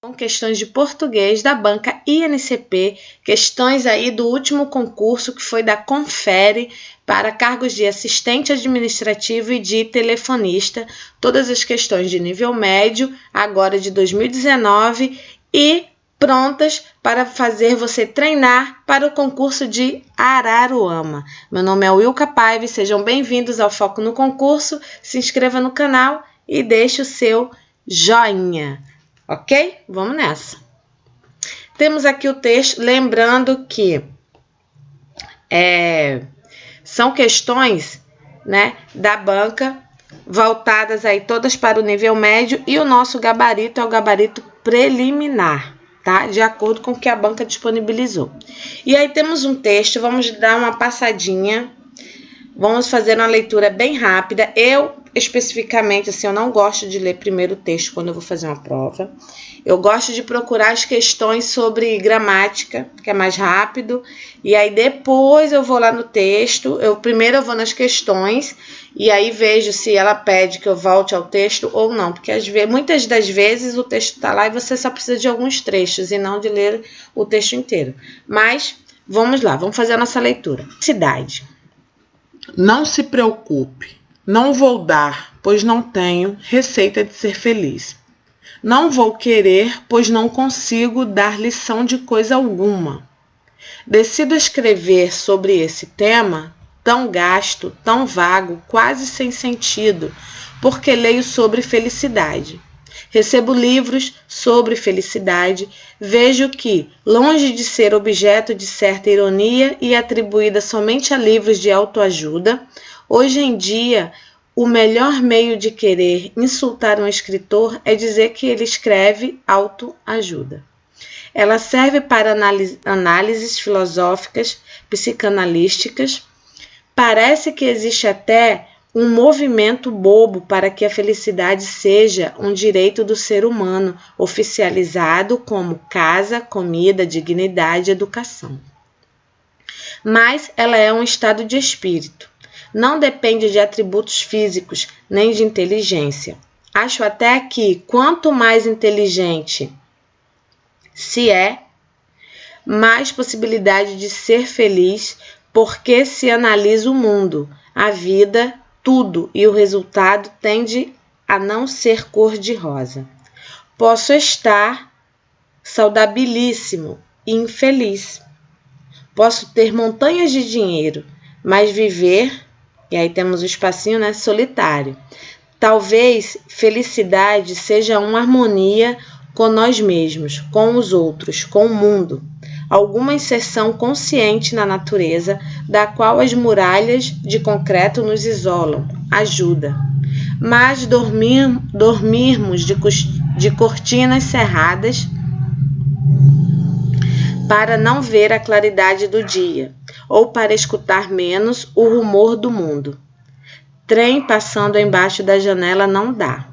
Com questões de português da banca INCP, questões aí do último concurso que foi da Confere para cargos de assistente administrativo e de telefonista, todas as questões de nível médio, agora de 2019 e prontas para fazer você treinar para o concurso de Araruama. Meu nome é Wilka Paiva, sejam bem-vindos ao Foco no Concurso, se inscreva no canal e deixe o seu joinha. Ok? Vamos nessa. Temos aqui o texto, lembrando que são questões, né, da banca, voltadas aí todas para o nível médio, e o nosso gabarito é o gabarito preliminar, tá? De acordo com o que a banca disponibilizou. E aí temos um texto, vamos dar uma passadinha, vamos fazer uma leitura bem rápida. Eu, especificamente, assim, eu não gosto de ler primeiro o texto quando eu vou fazer uma prova. Eu gosto de procurar as questões sobre gramática, que é mais rápido, e aí depois eu vou lá no texto. Primeiro eu vou nas questões, e aí vejo se ela pede que eu volte ao texto ou não, porque muitas das vezes o texto está lá e você só precisa de alguns trechos, e não de ler o texto inteiro. Mas, vamos lá, vamos fazer a nossa leitura. Cidade. Não se preocupe, não vou dar, pois não tenho receita de ser feliz. Não vou querer, pois não consigo dar lição de coisa alguma. Decido escrever sobre esse tema, tão gasto, tão vago, quase sem sentido, porque leio sobre felicidade. Recebo livros sobre felicidade, vejo que, longe de ser objeto de certa ironia e atribuída somente a livros de autoajuda, hoje em dia, o melhor meio de querer insultar um escritor é dizer que ele escreve autoajuda. Ela serve para análises filosóficas, psicanalísticas. Parece que existe até um movimento bobo para que a felicidade seja um direito do ser humano, oficializado como casa, comida, dignidade e educação. Mas ela é um estado de espírito. Não depende de atributos físicos, nem de inteligência. Acho até que, quanto mais inteligente se é, mais possibilidade de ser feliz, porque se analisa o mundo, a vida, tudo, e o resultado tende a não ser cor-de-rosa. Posso estar saudabilíssimo e infeliz. Posso ter montanhas de dinheiro, mas viver, e aí temos o espacinho, né, solitário. Talvez felicidade seja uma harmonia com nós mesmos, com os outros, com o mundo. Alguma inserção consciente na natureza, da qual as muralhas de concreto nos isolam, ajuda. Mas dormirmos de cortinas cerradas para não ver a claridade do dia, ou para escutar menos o rumor do mundo. Trem passando embaixo da janela não dá.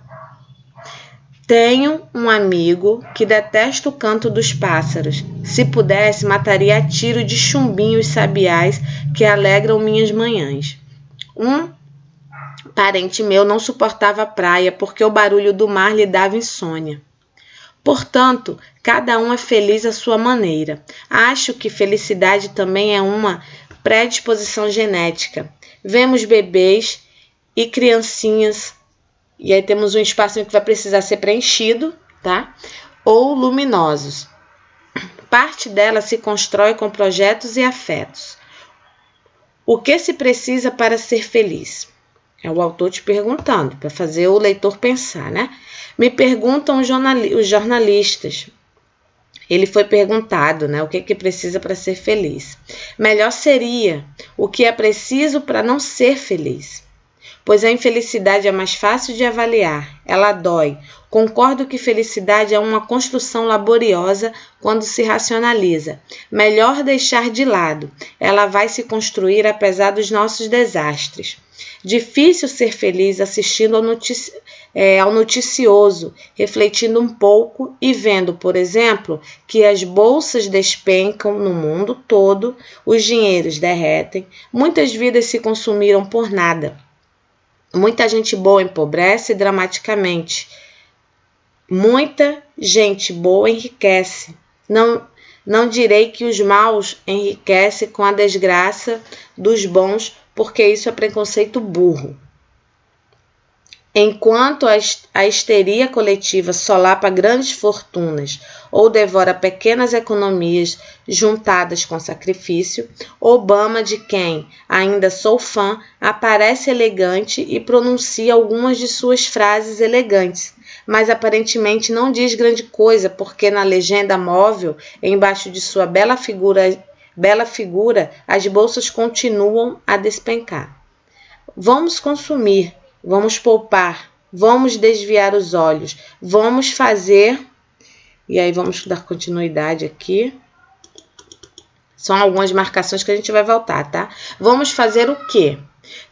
Tenho um amigo que detesta o canto dos pássaros. Se pudesse, mataria a tiro de chumbinhos sabiás que alegram minhas manhãs. Um parente meu não suportava a praia porque o barulho do mar lhe dava insônia. Portanto, cada um é feliz à sua maneira. Acho que felicidade também é uma predisposição genética. Vemos bebês e criancinhas, e aí temos um espacinho que vai precisar ser preenchido, tá? Ou luminosos. Parte dela se constrói com projetos e afetos. O que se precisa para ser feliz? É o autor te perguntando, para fazer o leitor pensar, né? Me perguntam os jornalistas. Ele foi perguntado, né? O que precisa para ser feliz? Melhor seria o que é preciso para não ser feliz. Pois a infelicidade é mais fácil de avaliar, ela dói. Concordo que felicidade é uma construção laboriosa quando se racionaliza. Melhor deixar de lado, ela vai se construir apesar dos nossos desastres. Difícil ser feliz assistindo ao noticioso, refletindo um pouco e vendo, por exemplo, que as bolsas despencam no mundo todo, os dinheiros derretem, muitas vidas se consumiram por nada. Muita gente boa empobrece dramaticamente. Muita gente boa enriquece. Não direi que os maus enriquecem com a desgraça dos bons, porque isso é preconceito burro. Enquanto a histeria coletiva solapa grandes fortunas ou devora pequenas economias juntadas com sacrifício, Obama, de quem ainda sou fã, aparece elegante e pronuncia algumas de suas frases elegantes, mas aparentemente não diz grande coisa, porque na legenda móvel, embaixo de sua bela figura, as bolsas continuam a despencar. Vamos consumir. Vamos poupar, vamos desviar os olhos, vamos fazer... E aí vamos dar continuidade aqui. São algumas marcações que a gente vai voltar, tá? Vamos fazer o quê?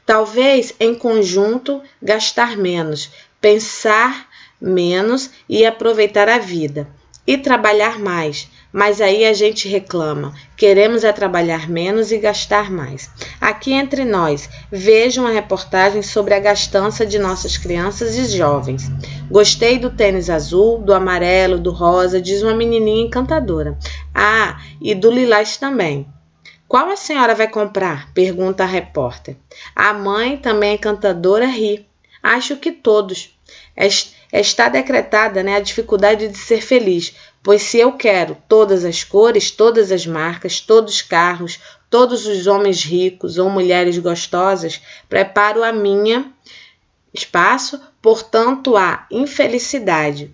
Talvez, em conjunto, gastar menos, pensar menos e aproveitar a vida. E trabalhar mais. Mas aí a gente reclama, queremos trabalhar menos e gastar mais. Aqui entre nós, vejam a reportagem sobre a gastança de nossas crianças e jovens. Gostei do tênis azul, do amarelo, do rosa, diz uma menininha encantadora. Ah, e do lilás também. Qual a senhora vai comprar? Pergunta a repórter. A mãe, também encantadora, ri. Acho que todos. Está decretada, a dificuldade de ser feliz, pois se eu quero todas as cores, todas as marcas, todos os carros, todos os homens ricos ou mulheres gostosas, preparo a minha espaço, portanto, a infelicidade.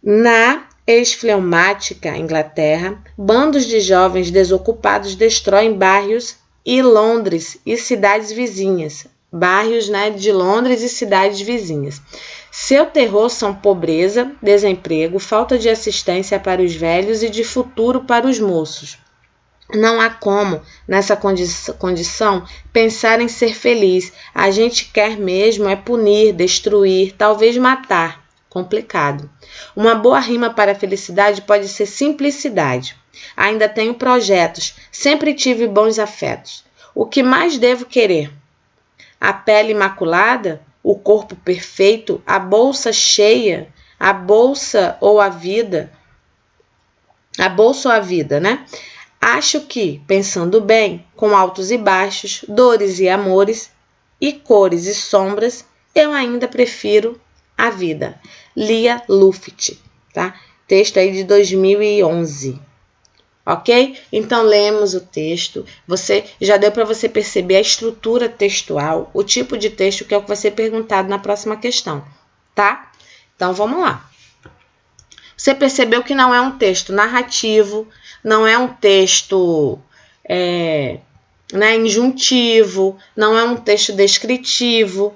Na esfleumática Inglaterra, bandos de jovens desocupados destroem bairros e Londres e cidades vizinhas. Bairros, de Londres e cidades vizinhas. Seu terror são pobreza, desemprego, falta de assistência para os velhos e de futuro para os moços. Não há como, nessa condição, pensar em ser feliz. A gente quer mesmo é punir, destruir, talvez matar. Complicado. Uma boa rima para a felicidade pode ser simplicidade. Ainda tenho projetos, sempre tive bons afetos. O que mais devo querer? A pele imaculada, o corpo perfeito, a bolsa cheia, a bolsa ou a vida, Acho que, pensando bem, com altos e baixos, dores e amores, e cores e sombras, eu ainda prefiro a vida. Lia Luft, tá? Texto aí de 2011. Ok? Então, lemos o texto. Já deu para você perceber a estrutura textual, o tipo de texto que é o que vai ser perguntado na próxima questão, tá? Então, vamos lá. Você percebeu que não é um texto narrativo, não é um texto injuntivo, não é um texto descritivo,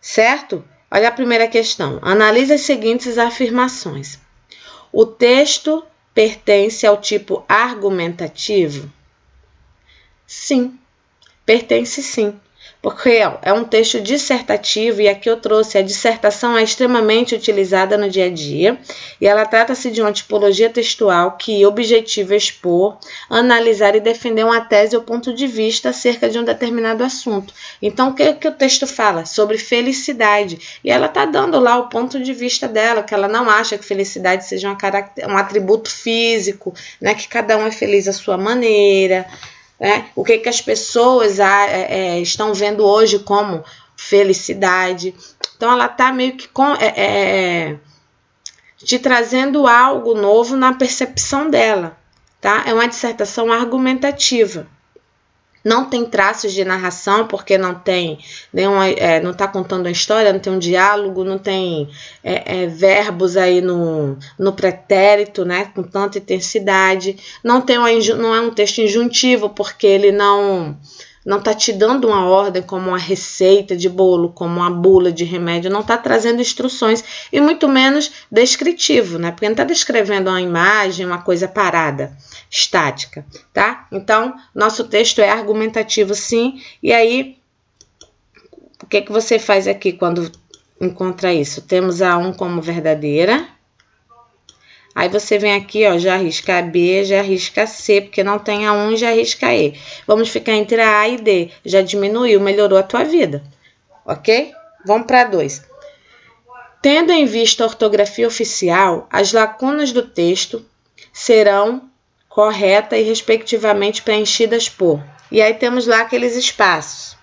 certo? Olha a primeira questão. Analise as seguintes afirmações. O texto pertence ao tipo argumentativo? Sim, pertence sim, porque é um texto dissertativo e aqui eu trouxe a dissertação é extremamente utilizada no dia a dia e ela trata-se de uma tipologia textual que objetiva expor, analisar e defender uma tese ou ponto de vista acerca de um determinado assunto. Então, o que o texto fala? Sobre felicidade. E ela está dando lá o ponto de vista dela, que ela não acha que felicidade seja um atributo físico, que cada um é feliz à sua maneira. O que as pessoas estão vendo hoje como felicidade. Então, ela está meio que te trazendo algo novo na percepção dela. Tá? É uma dissertação argumentativa. Não tem traços de narração, porque não tem não está contando a história, não tem um diálogo, não tem verbos aí no pretérito, com tanta intensidade. Não é um texto injuntivo, porque ele não está te dando uma ordem como uma receita de bolo, como uma bula de remédio, não está trazendo instruções e muito menos descritivo, porque não está descrevendo uma imagem, uma coisa parada, estática, tá? Então, nosso texto é argumentativo sim, e aí, o que você faz aqui quando encontra isso? Temos a 1 como verdadeira. Aí você vem aqui, já arrisca a B, já arrisca a C, porque não tem a 1, já arrisca a E. Vamos ficar entre a A e D. Já diminuiu, melhorou a tua vida. Ok? Vamos para 2. Tendo em vista a ortografia oficial, as lacunas do texto serão correta e respectivamente preenchidas por. E aí temos lá aqueles espaços.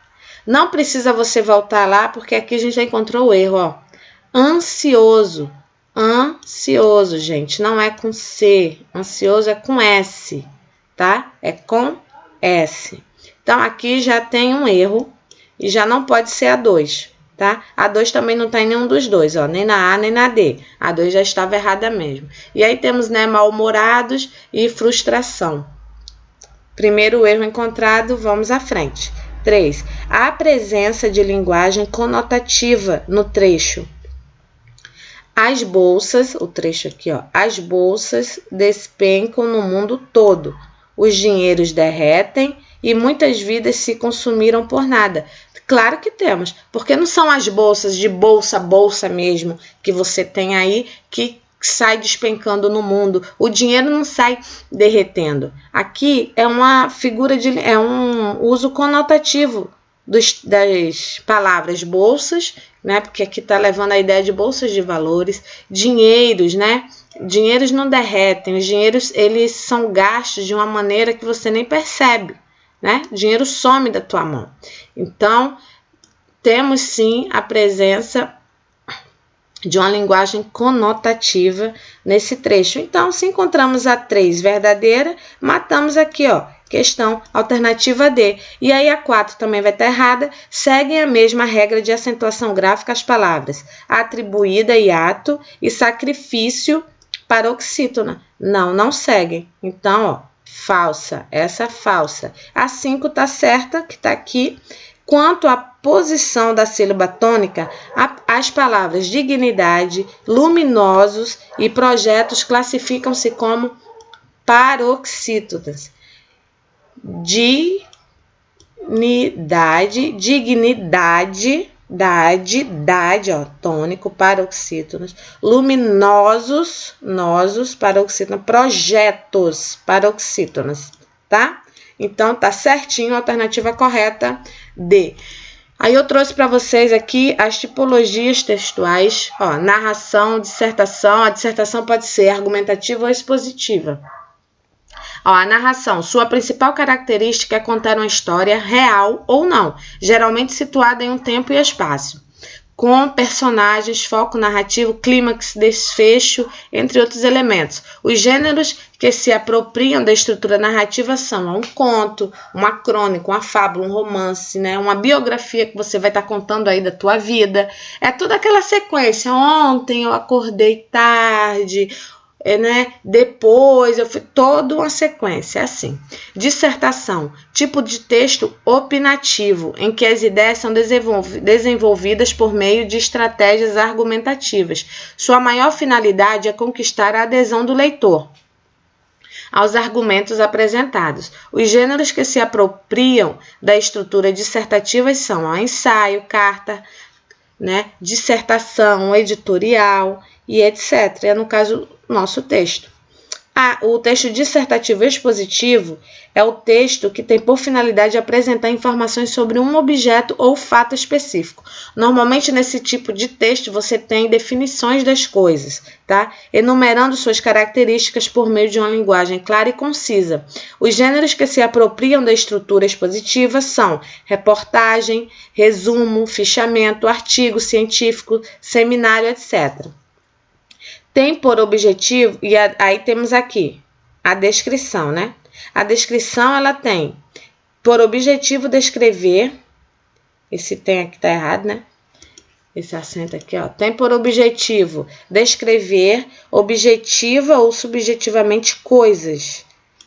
Não precisa você voltar lá, porque aqui a gente já encontrou o erro, ó. Ansioso. Ansioso, gente, não é com C. Ansioso é com S, tá? É com S. Então, aqui já tem um erro e já não pode ser a 2, tá? A 2 também não está em nenhum dos dois, ó, nem na A nem na D. A 2 já estava errada mesmo. E aí temos, né, mal-humorados e frustração. Primeiro erro encontrado, vamos à frente. 3. A presença de linguagem conotativa no trecho. As bolsas, o trecho aqui, ó, as bolsas despencam no mundo todo. Os dinheiros derretem e muitas vidas se consumiram por nada. Claro que temos, porque não são as bolsas de bolsa mesmo que você tem aí que sai despencando no mundo. O dinheiro não sai derretendo. Aqui é uma figura é um uso conotativo das palavras bolsas, né? Porque aqui está levando a ideia de bolsas de valores, dinheiros, né? Dinheiros não derretem, os dinheiros eles são gastos de uma maneira que você nem percebe, né? O dinheiro some da tua mão. Então, temos sim a presença de uma linguagem conotativa nesse trecho. Então, se encontramos a 3 verdadeira, matamos aqui, ó, questão alternativa D. E aí a 4 também vai estar errada, seguem a mesma regra de acentuação gráfica as palavras atribuída, hiato e sacrifício, paroxítona. Não seguem. Então, ó, falsa, essa falsa. A 5 tá certa, que tá aqui. Quanto à posição da sílaba tônica, as palavras dignidade, luminosos e projetos classificam-se como paroxítonas. Dignidade, ó, tônico, paroxítonas, luminosos, paroxítonas, projetos, paroxítonas, tá? Então, tá certinho a alternativa correta D. Aí eu trouxe para vocês aqui as tipologias textuais, ó, narração, dissertação. A dissertação pode ser argumentativa ou expositiva. Ó, a narração, sua principal característica é contar uma história real ou não, geralmente situada em um tempo e espaço, com personagens, foco narrativo, clímax, desfecho, entre outros elementos. Os gêneros que se apropriam da estrutura narrativa são um conto, uma crônica, uma fábula, um romance, né? Uma biografia que você vai estar contando aí da tua vida. É toda aquela sequência. Ontem eu acordei tarde, né? Depois eu fui toda uma sequência assim. Dissertação, tipo de texto opinativo, em que as ideias são desenvolvidas por meio de estratégias argumentativas. Sua maior finalidade é conquistar a adesão do leitor aos argumentos apresentados. Os gêneros que se apropriam da estrutura dissertativa são o ensaio, carta, né? Dissertação, editorial e etc. É no caso nosso texto. O texto dissertativo expositivo é o texto que tem por finalidade apresentar informações sobre um objeto ou fato específico. Normalmente, nesse tipo de texto, você tem definições das coisas, tá? Enumerando suas características por meio de uma linguagem clara e concisa. Os gêneros que se apropriam da estrutura expositiva são reportagem, resumo, fichamento, artigo científico, seminário, etc. Tem por objetivo, e aí temos aqui a descrição, né? A descrição, ela tem por objetivo descrever, esse tem aqui tá errado, né? Esse acento aqui, ó, tem por objetivo descrever objetiva ou subjetivamente coisas,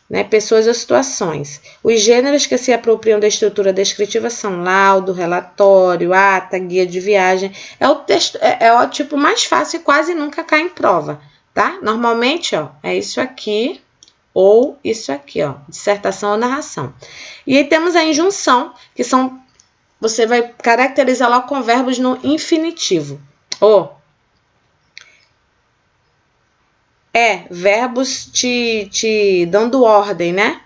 né? Pessoas ou situações. Os gêneros que se apropriam da estrutura descritiva são laudo, relatório, ata, guia de viagem. É o texto, é o tipo mais fácil e quase nunca cai em prova, tá? Normalmente, ó, é isso aqui ou isso aqui, ó, dissertação ou narração. E aí temos a injunção, que são, você vai caracterizar lá com verbos no infinitivo. Verbos te dando ordem, né?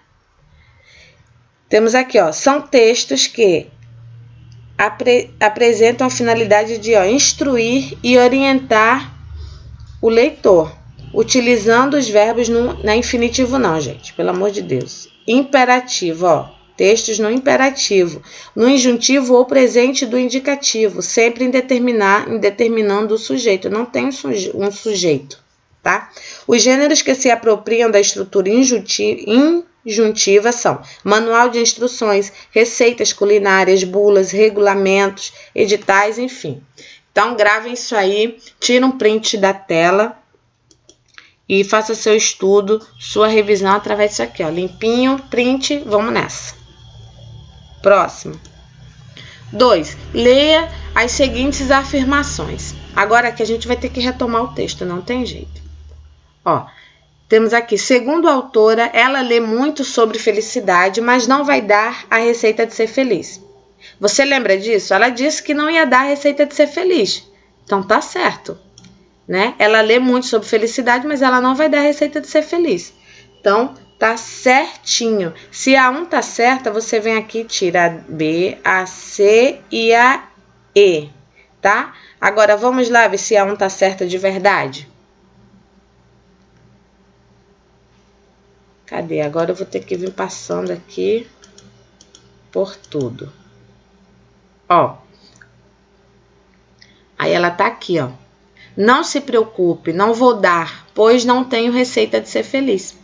Temos aqui, ó, são textos que apresentam a finalidade de instruir e orientar o leitor, utilizando os verbos na infinitivo não, gente, pelo amor de Deus. Imperativo, textos no imperativo, no injuntivo ou presente do indicativo, sempre em determinando o sujeito, não tem um sujeito, tá? Os gêneros que se apropriam da estrutura injuntiva são manual de instruções, receitas culinárias, bulas, regulamentos, editais, enfim. Então, gravem isso aí, tira um print da tela e faça seu estudo, sua revisão através disso aqui, ó, limpinho, print, vamos nessa. Próximo. 2. Leia as seguintes afirmações. Agora aqui a gente vai ter que retomar o texto, não tem jeito. Ó, temos aqui, segundo a autora, ela lê muito sobre felicidade, mas não vai dar a receita de ser feliz. Você lembra disso? Ela disse que não ia dar a receita de ser feliz. Então tá certo, né? Ela lê muito sobre felicidade, mas ela não vai dar a receita de ser feliz. Então tá certinho. Se a 1 tá certa, você vem aqui e tira a B, a C e a E, tá? Agora vamos lá ver se a 1 tá certa de verdade. Cadê? Agora eu vou ter que vir passando aqui por tudo. Ó. Aí ela tá aqui, ó. Não se preocupe, não vou dar, pois não tenho receita de ser feliz.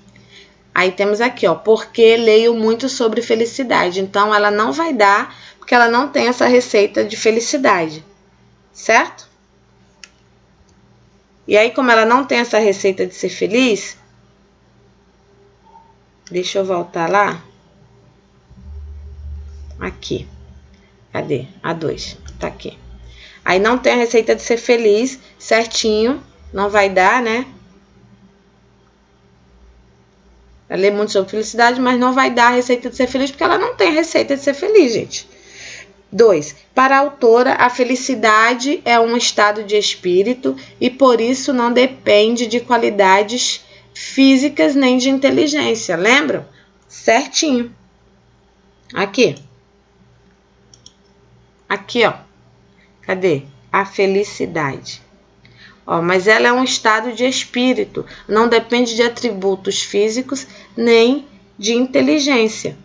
Aí temos aqui, ó, porque leio muito sobre felicidade. Então, ela não vai dar, porque ela não tem essa receita de felicidade, certo? E aí, como ela não tem essa receita de ser feliz, deixa eu voltar lá. Aqui. Cadê? A 2. Tá aqui. Aí não tem a receita de ser feliz, certinho. Não vai dar, né? Ela lê muito sobre felicidade, mas não vai dar a receita de ser feliz, porque ela não tem a receita de ser feliz, gente. 2. Para a autora, a felicidade é um estado de espírito e por isso não depende de qualidades físicas nem de inteligência. Lembram? Certinho. Aqui. Aqui, ó. Cadê? A felicidade. Ó, mas ela é um estado de espírito, não depende de atributos físicos nem de inteligência.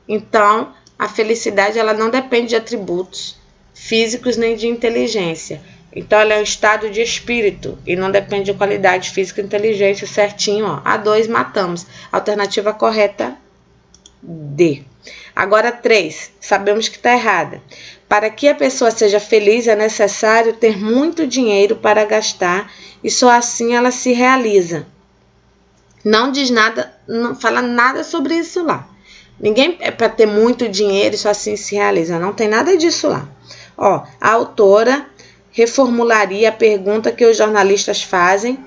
Então, a felicidade ela não depende de atributos físicos nem de inteligência. Então, ela é um estado de espírito e não depende de qualidade física e inteligência, certinho, ó. A 2 matamos. Alternativa correta, D. Agora 3, sabemos que está errada. Para que a pessoa seja feliz é necessário ter muito dinheiro para gastar e só assim ela se realiza. Não diz nada, não fala nada sobre isso lá. Ninguém é para ter muito dinheiro e só assim se realiza. Não tem nada disso lá. Ó, a autora reformularia a pergunta que os jornalistas fazem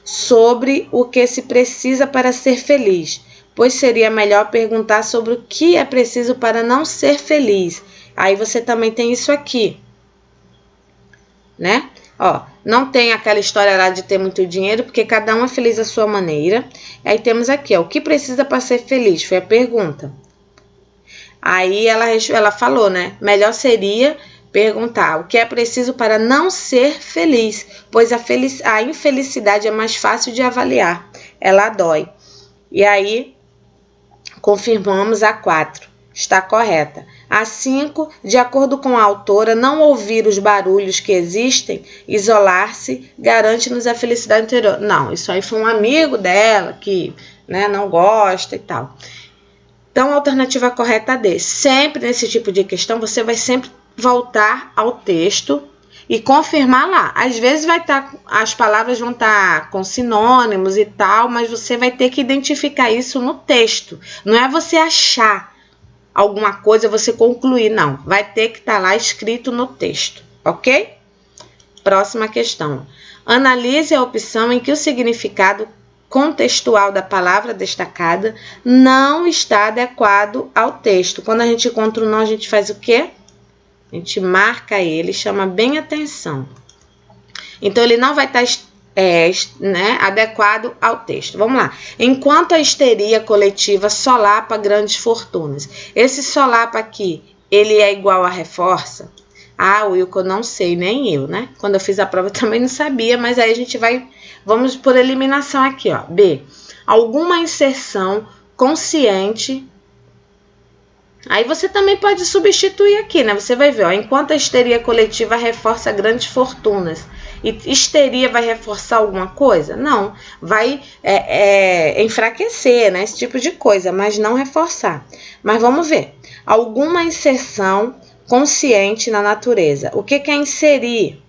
sobre o que se precisa para ser feliz, pois seria melhor perguntar sobre o que é preciso para não ser feliz. Aí você também tem isso aqui, né? Ó, não tem aquela história lá de ter muito dinheiro, porque cada um é feliz à sua maneira. Aí temos aqui, ó, o que precisa para ser feliz? Foi a pergunta. Aí ela falou, né? Melhor seria perguntar o que é preciso para não ser feliz, pois a infelicidade é mais fácil de avaliar. Ela dói. E aí, confirmamos a 4. Está correta. A 5, de acordo com a autora, não ouvir os barulhos que existem, isolar-se, garante-nos a felicidade interior. Não, isso aí foi um amigo dela que, né, não gosta e tal. Então, a alternativa correta é D. Sempre nesse tipo de questão, você vai sempre voltar ao texto e confirmar lá. Às vezes as palavras vão estar com sinônimos e tal, mas você vai ter que identificar isso no texto. Não é você achar alguma coisa, você concluir, não. Vai ter que estar lá escrito no texto, ok? Próxima questão. Analise a opção em que o significado contextual da palavra destacada não está adequado ao texto. Quando a gente encontra o não, a gente faz o quê? A gente marca ele, chama bem atenção. Então, ele não vai estar adequado ao texto. Vamos lá. Enquanto a histeria coletiva solapa grandes fortunas. Esse solapa aqui, ele é igual a reforça? Ah, Wilco, eu não sei, nem eu, né? Quando eu fiz a prova eu também não sabia, mas aí a gente vamos por eliminação aqui, ó. B, alguma inserção consciente. Aí você também pode substituir aqui, né? Você vai ver, ó, enquanto a histeria coletiva reforça grandes fortunas, e histeria vai reforçar alguma coisa? Não, vai enfraquecer, né? Esse tipo de coisa, mas não reforçar. Mas vamos ver. Alguma inserção consciente na natureza. O que é inserir?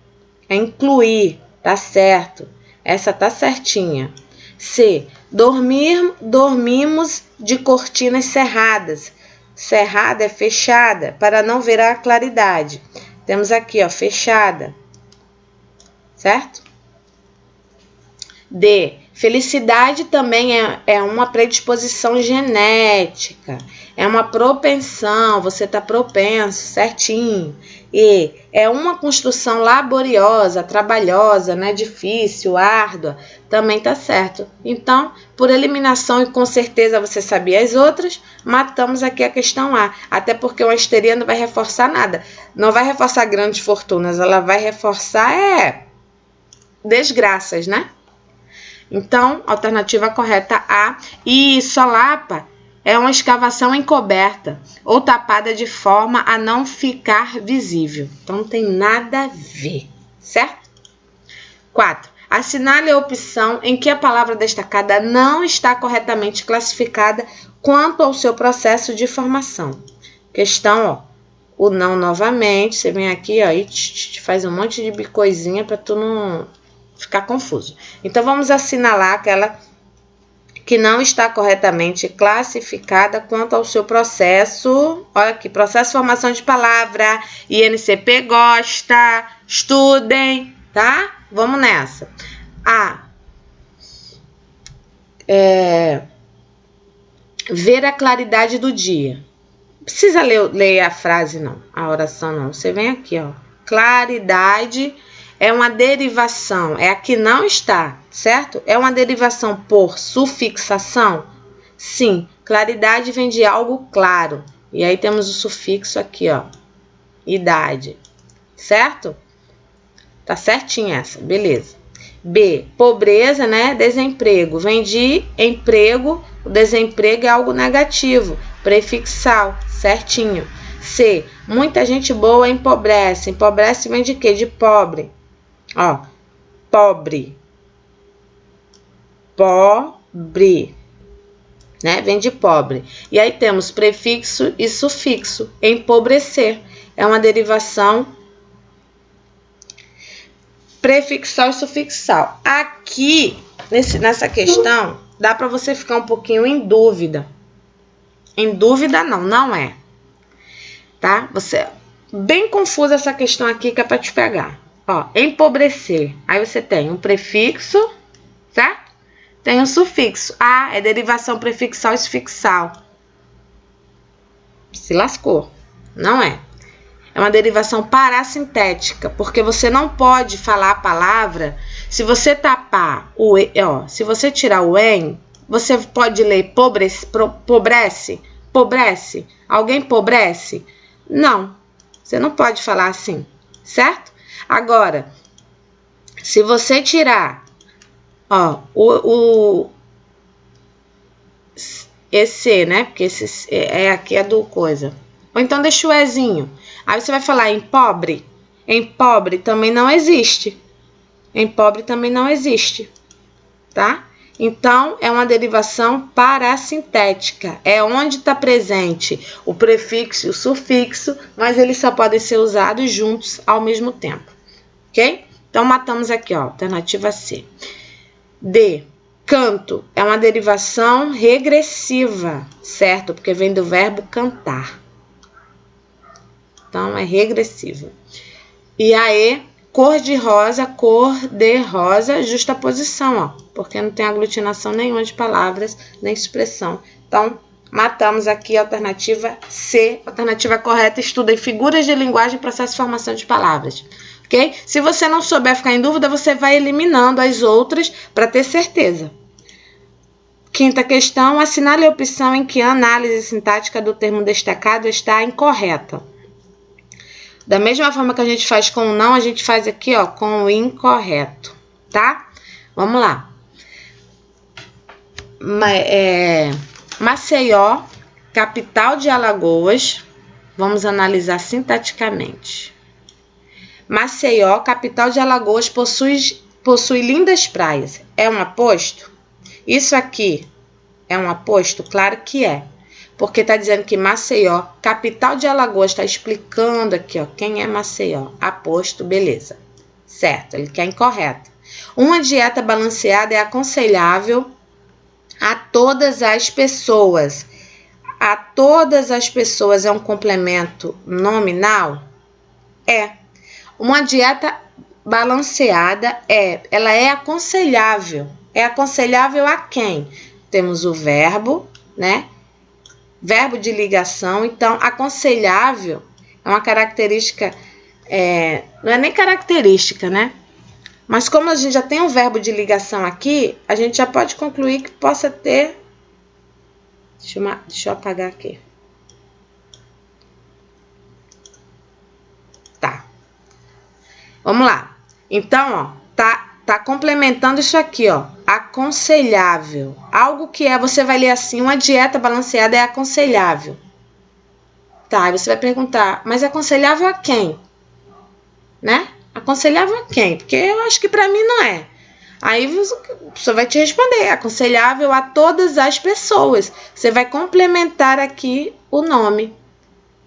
É incluir, tá certo? Essa tá certinha. C, dormimos de cortinas cerradas. Cerrada é fechada, para não ver a claridade. Temos aqui, ó, fechada. Certo? D, felicidade também é uma predisposição genética. É uma propensão, você está propenso, certinho. E é uma construção laboriosa, trabalhosa, né? Difícil, árdua, também tá certo. Então, por eliminação e com certeza você sabia as outras, matamos aqui a questão A. Até porque uma histeria não vai reforçar nada. Não vai reforçar grandes fortunas, ela vai reforçar desgraças, né? Então, alternativa correta A. E solapa é uma escavação encoberta ou tapada de forma a não ficar visível. Então, não tem nada a ver, certo? 4. Assinale a opção em que a palavra destacada não está corretamente classificada quanto ao seu processo de formação. Questão, ó, o não novamente. Você vem aqui, ó, e faz um monte de coisinha para tu não ficar confuso. Então, vamos assinalar aquela que não está corretamente classificada quanto ao seu processo. Olha aqui, processo de formação de palavra. INCP gosta. Estudem, tá? Vamos nessa. A. Ver a claridade do dia. Não precisa ler a frase, não. A oração, não. Você vem aqui, ó. Claridade é uma derivação. É a que não está, certo? É uma derivação por sufixação? Sim. Claridade vem de algo claro. E aí temos o sufixo aqui, ó. Idade. Certo? Tá certinho essa. Beleza. B. Pobreza, né? Desemprego. Vem de emprego. O desemprego é algo negativo. Prefixal. Certinho. C. Muita gente boa empobrece. Empobrece vem de quê? De pobre. Ó. Pobre. Pobre. Né? Vem de pobre. E aí temos prefixo e sufixo. Empobrecer. É uma derivação prefixal e sufixal. Aqui, nessa questão, dá para você ficar um pouquinho em dúvida. Em dúvida não é. Tá? Bem confusa essa questão aqui que é para te pegar. Ó, empobrecer. Aí você tem um prefixo, certo? Tem um sufixo. A é derivação prefixal e sufixal. Se lascou. Não é. É uma derivação parasintética, porque você não pode falar a palavra. Se você tapar o E, ó, se você tirar o EN, você pode ler pobrece. Alguém pobrece? Não, você não pode falar assim, certo? Agora, se você tirar, ó, esse, né? Porque esse aqui é do coisa. Ou então deixa o Ezinho. Aí você vai falar em pobre. Em pobre também não existe. Em pobre também não existe. Tá? Então, é uma derivação parasintética. É onde está presente o prefixo e o sufixo, mas eles só podem ser usados juntos ao mesmo tempo. Ok? Então, matamos aqui, ó, alternativa C. D. Canto. É uma derivação regressiva, certo? Porque vem do verbo cantar. Então, é regressiva. E a E, cor de rosa, justaposição, ó. Porque não tem aglutinação nenhuma de palavras, nem expressão. Então, matamos aqui a alternativa C. Alternativa correta, estuda em figuras de linguagem e processo de formação de palavras. Ok? Se você não souber ficar em dúvida, você vai eliminando as outras para ter certeza. Quinta questão, assinale a opção em que a análise sintática do termo destacado está incorreta. Da mesma forma que a gente faz com o não, a gente faz aqui, ó, com o incorreto, tá? Vamos lá. Maceió, capital de Alagoas. Vamos analisar sintaticamente. Maceió, capital de Alagoas, possui lindas praias. É um aposto? Isso aqui é um aposto? Claro que é. Porque está dizendo que Maceió, capital de Alagoas, está explicando aqui, ó, quem é Maceió. Aposto, beleza. Certo, ele quer incorreto. Uma dieta balanceada é aconselhável a todas as pessoas. A todas as pessoas é um complemento nominal? É. Uma dieta balanceada ela é aconselhável. É aconselhável a quem? Temos o verbo, né? Verbo de ligação. Então, aconselhável é uma característica, não é nem característica, né? Mas como a gente já tem um verbo de ligação aqui, a gente já pode concluir que possa ter... Deixa eu apagar aqui. Tá. Vamos lá. Então, ó, tá complementando isso aqui, ó. Aconselhável. Algo que você vai ler assim, uma dieta balanceada é aconselhável. Tá, aí você vai perguntar, mas é aconselhável a quem? Né? Aconselhável a quem? Porque eu acho que para mim não é. Aí a pessoa vai te responder, aconselhável a todas as pessoas. Você vai complementar aqui o nome,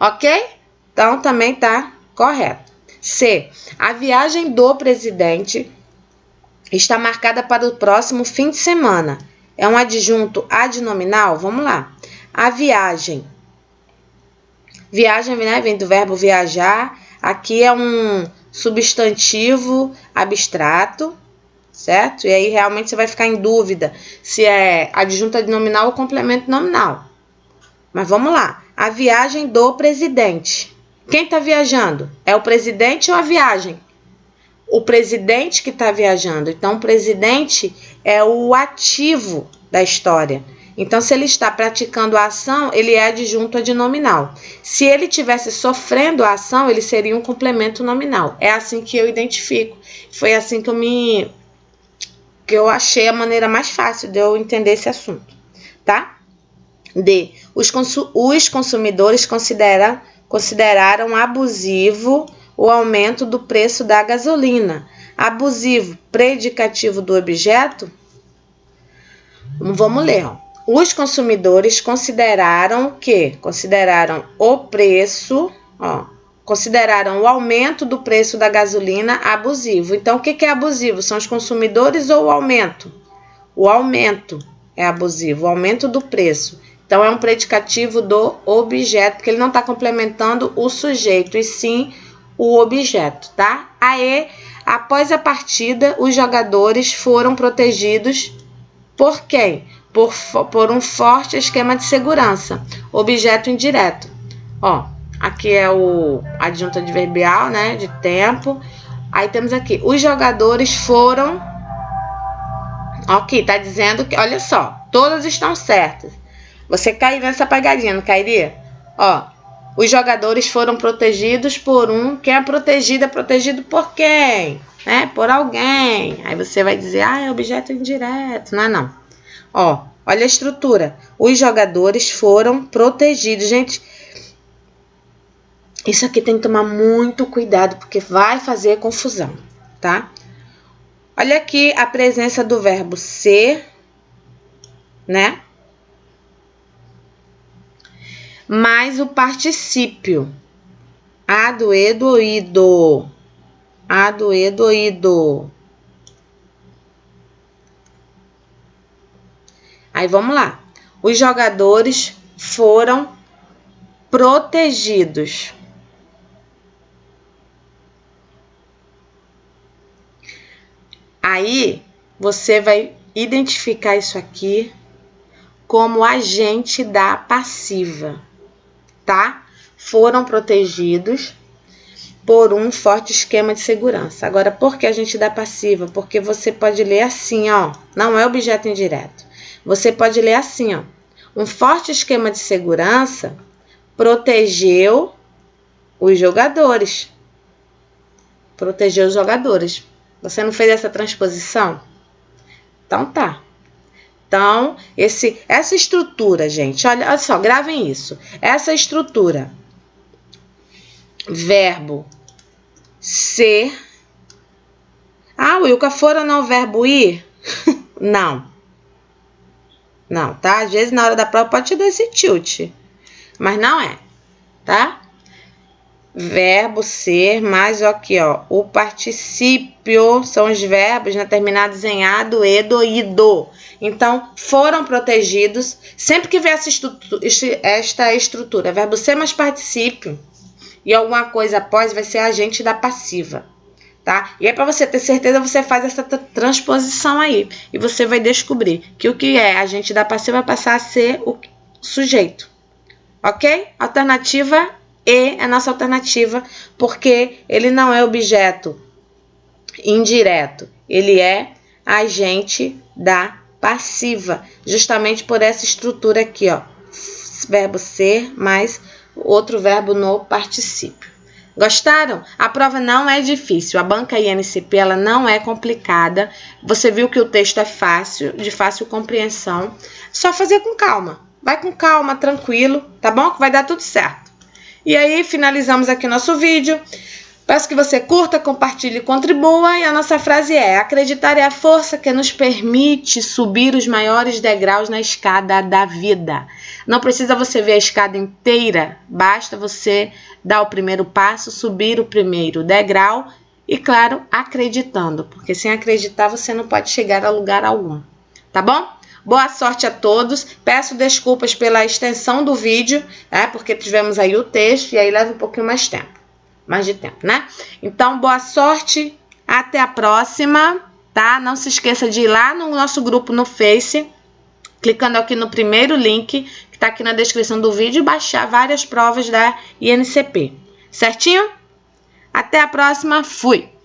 ok? Então, também tá correto. C. A viagem do presidente está marcada para o próximo fim de semana. É um adjunto adnominal? Vamos lá. A viagem. Viagem, né, vem do verbo viajar. Aqui é um substantivo abstrato, certo? E aí realmente você vai ficar em dúvida se é adjunto adnominal ou complemento nominal. Mas vamos lá. A viagem do presidente. Quem está viajando? É o presidente ou a viagem? O presidente que está viajando. Então, o presidente é o ativo da história. Então, se ele está praticando a ação, ele é adjunto adnominal. Se ele estivesse sofrendo a ação, ele seria um complemento nominal. É assim que eu identifico. Foi assim que eu achei a maneira mais fácil de eu entender esse assunto, tá? D. Os consumidores consideraram abusivo o aumento do preço da gasolina. Abusivo, predicativo do objeto? Vamos ler, ó. Os consumidores consideraram o quê? Consideraram o preço, ó, consideraram o aumento do preço da gasolina abusivo. Então, o que é abusivo? São os consumidores ou o aumento? O aumento é abusivo, o aumento do preço. Então, é um predicativo do objeto, porque ele não está complementando o sujeito, e sim o objeto, tá? Aí, após a partida, os jogadores foram protegidos por quem? Por um forte esquema de segurança. Objeto indireto. Ó, aqui é o adjunto adverbial, né, de tempo. Aí temos aqui, os jogadores foram... Ok, tá dizendo que, olha só, todas estão certas. Você cairia nessa pegadinha, não cairia? Ó, os jogadores foram protegidos por um... Quem é protegido é protegido por quem? Né? Por alguém. Aí você vai dizer, é objeto indireto. Não é não. Ó, olha a estrutura. Os jogadores foram protegidos. Gente, isso aqui tem que tomar muito cuidado, porque vai fazer confusão, tá? Olha aqui a presença do verbo ser, né? Mais o particípio. Adoedoído. Adoedoído. Aí vamos lá. Os jogadores foram protegidos. Aí você vai identificar isso aqui como agente da passiva, tá? Foram protegidos por um forte esquema de segurança. Agora, por que agente da passiva? Porque você pode ler assim, ó, não é objeto indireto. Você pode ler assim, ó, um forte esquema de segurança protegeu os jogadores. Proteger os jogadores. Você não fez essa transposição? Então tá. Então, essa estrutura, gente, olha só, gravem isso. Essa estrutura. Verbo ser. Ah, Wilka, fora não o verbo ir? Não. Não, tá? Às vezes na hora da prova pode te dar esse tilt. Mas não é, tá? Verbo ser, mais aqui, ó, o particípio, são os verbos, né, terminados em ado, edo, ido. Então, foram protegidos. Sempre que vier esta estrutura, verbo ser mais particípio e alguma coisa após, vai ser agente da passiva, tá? E aí, para você ter certeza, você faz essa transposição aí. E você vai descobrir que o que é agente da passiva vai passar a ser o sujeito. Ok? Alternativa E é a nossa alternativa, porque ele não é objeto indireto. Ele é agente da passiva. Justamente por essa estrutura aqui, ó. Verbo ser mais outro verbo no particípio. Gostaram? A prova não é difícil. A banca INCP, ela não é complicada. Você viu que o texto é fácil, de fácil compreensão. Só fazer com calma. Vai com calma, tranquilo, tá bom? Que vai dar tudo certo. E aí, finalizamos aqui nosso vídeo. Peço que você curta, compartilhe e contribua. E a nossa frase é: acreditar é a força que nos permite subir os maiores degraus na escada da vida. Não precisa você ver a escada inteira, basta você dar o primeiro passo, subir o primeiro degrau e, claro, acreditando, porque sem acreditar você não pode chegar a lugar algum, tá bom? Boa sorte a todos. Peço desculpas pela extensão do vídeo, né? Porque tivemos aí o texto e aí leva um pouquinho mais de tempo, né? Então, boa sorte. Até a próxima, tá? Não se esqueça de ir lá no nosso grupo no Face, clicando aqui no primeiro link, que tá aqui na descrição do vídeo, e baixar várias provas da INCP. Certinho? Até a próxima. Fui!